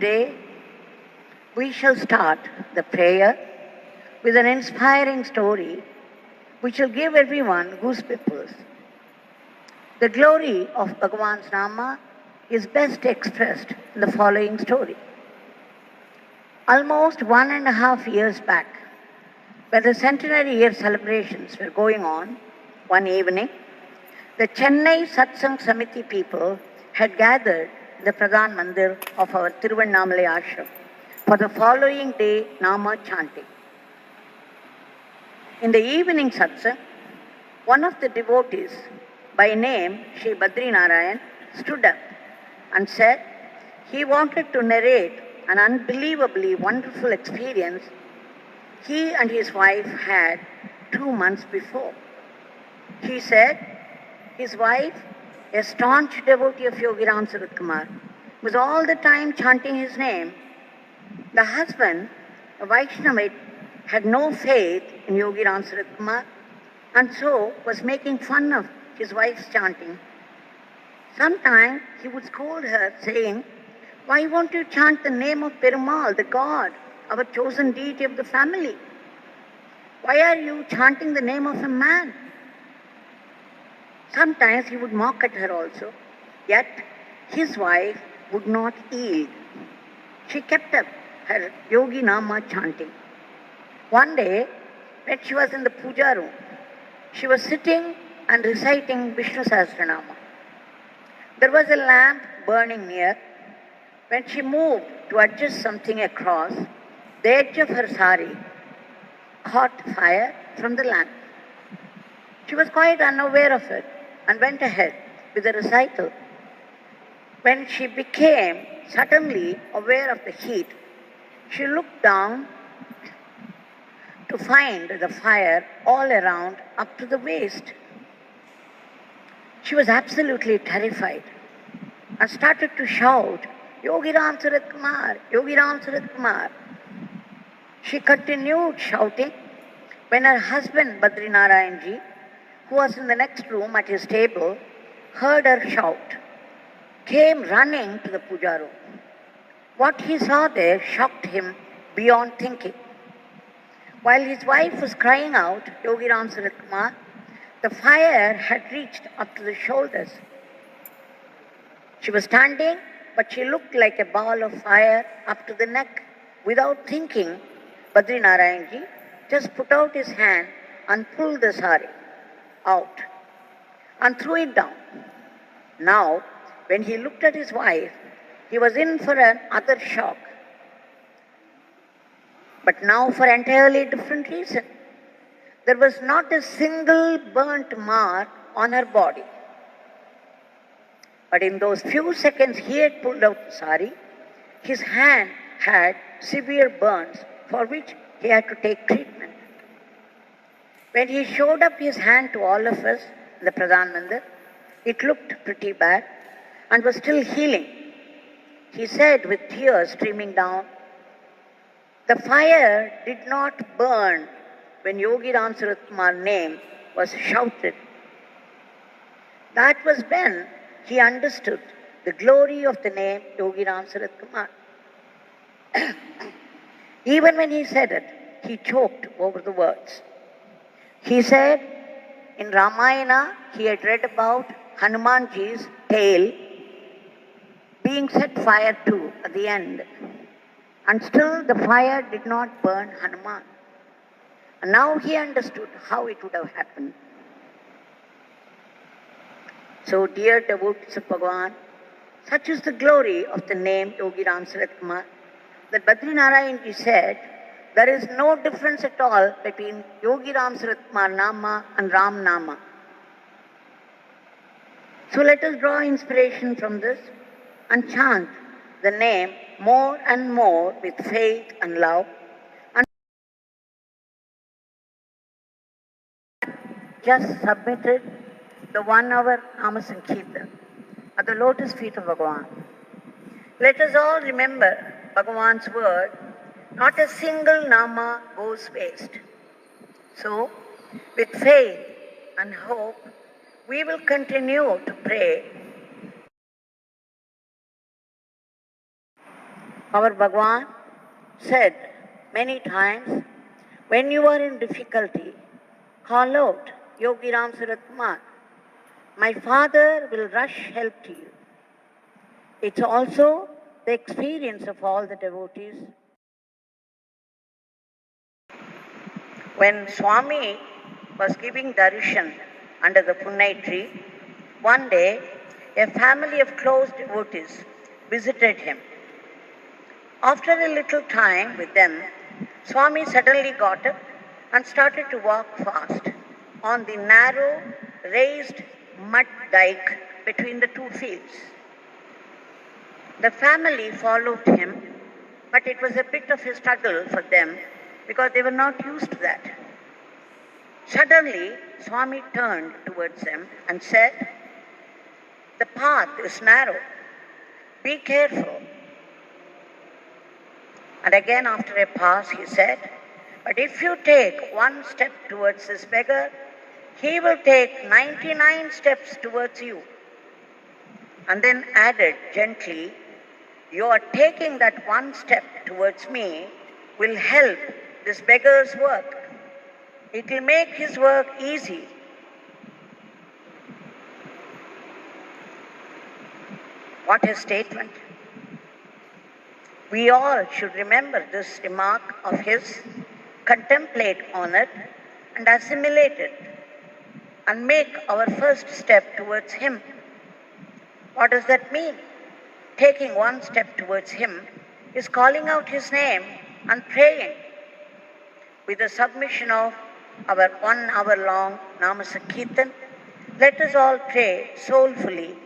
Today, we shall start the prayer with an inspiring story which will give everyone goosebumps. The glory of Bhagwan's Nama is best expressed in the following story. Almost 1.5 years back, when the centenary year celebrations were going on, one evening, the Chennai Satsang Samiti people had gathered in the Pradhan Mandir of our Tiruvannamalai ashram for the following day Nama chanting. In the evening Satsang, one of the devotees, by name Sri Badrinarayanan, stood up and said he wanted to narrate an unbelievably wonderful experience he and his wife had 2 months before. He said his wife, a staunch devotee of Yogi Ramsuratkumar, was all the time chanting his name. The husband, a Vaishnavite, had no faith in Yogi Ramsuratkumar and so was making fun of his wife's chanting. Sometimes he would scold her, saying, "Why won't you chant the name of Perumal, the God, our chosen deity of the family? Why are you chanting the name of a man?" Sometimes he would mock at her also, yet his wife would not yield. She kept up her Yogi Nama chanting. One day, when she was in the puja room, she was sitting and reciting Vishnu Sahasranama. There was a lamp burning near. When she moved to adjust something across, the edge of her sari caught fire from the lamp. She was quite unaware of it and went ahead with the recital. When she became suddenly aware of the heat, she looked down to find the fire all around up to the waist. She was absolutely terrified and started to shout, "Yogi Ramsuratkumar, Yogi Ramsuratkumar." She continued shouting when her husband Badrinarayanji, who was in the next room at his table, heard her shout, came running to the puja room. What he saw there shocked him beyond thinking. While his wife was crying out, "Yogi Ramsuratkumar," the fire had reached up to the shoulders. She was standing, but she looked like a ball of fire up to the neck. Without thinking, Badrinarayanji just put out his hand and pulled the sari out and threw it down. Now, when he looked at his wife, he was in for another shock. But now for an entirely different reason. There was not a single burnt mark on her body. But in those few seconds he had pulled out the sari, his hand had severe burns for which he had to take treatment. When he showed up his hand to all of us in the Pradhan Mandir, it looked pretty bad and was still healing. He said with tears streaming down, "The fire did not burn when Yogi Ramsuratkumar's name was shouted." That was when he understood the glory of the name Yogi Ramsuratkumar. Even when he said it, he choked over the words. He said in Ramayana he had read about Hanumanji's tail being set fire to at the end. And still the fire did not burn Hanuman. And now he understood how it would have happened. So, dear devotees of Bhagwan, such is the glory of the name Yogi Ramsuratkumar that Badrinarayanji said there is no difference at all between Yogi Ramsuratkumar Nama and Ram Nama. So let us draw inspiration from this and chant the name more and more with faith and love, and just submitted the 1 hour Nama Sankirtan at the lotus feet of Bhagwan. Let us all remember Bhagwan's word, not a single Nama goes waste. So, with faith and hope, we will continue to pray Our Bhagwan said many times, when you are in difficulty, call out Yogi Ramsuratkumar. My father will rush help to you. It's also the experience of all the devotees. When Swami was giving darshan under the Punnai tree, one day a family of close devotees visited him. After a little time with them, Swami suddenly got up and started to walk fast on the narrow, raised mud dike between the two fields. The family followed him, but it was a bit of a struggle for them because they were not used to that. Suddenly, Swami turned towards them and said, "The path is narrow. Be careful." And again, after a pause, he said, "But if you take one step towards this beggar, he will take 99 steps towards you." And then added gently, "Your taking that one step towards me will help this beggar's work. It will make his work easy." What a statement. We all should remember this remark of his, contemplate on it, and assimilate it, and make our first step towards him. What does that mean? Taking one step towards him is calling out his name and praying. With the submission of our 1 hour long Nama Sankirtan, let us all pray soulfully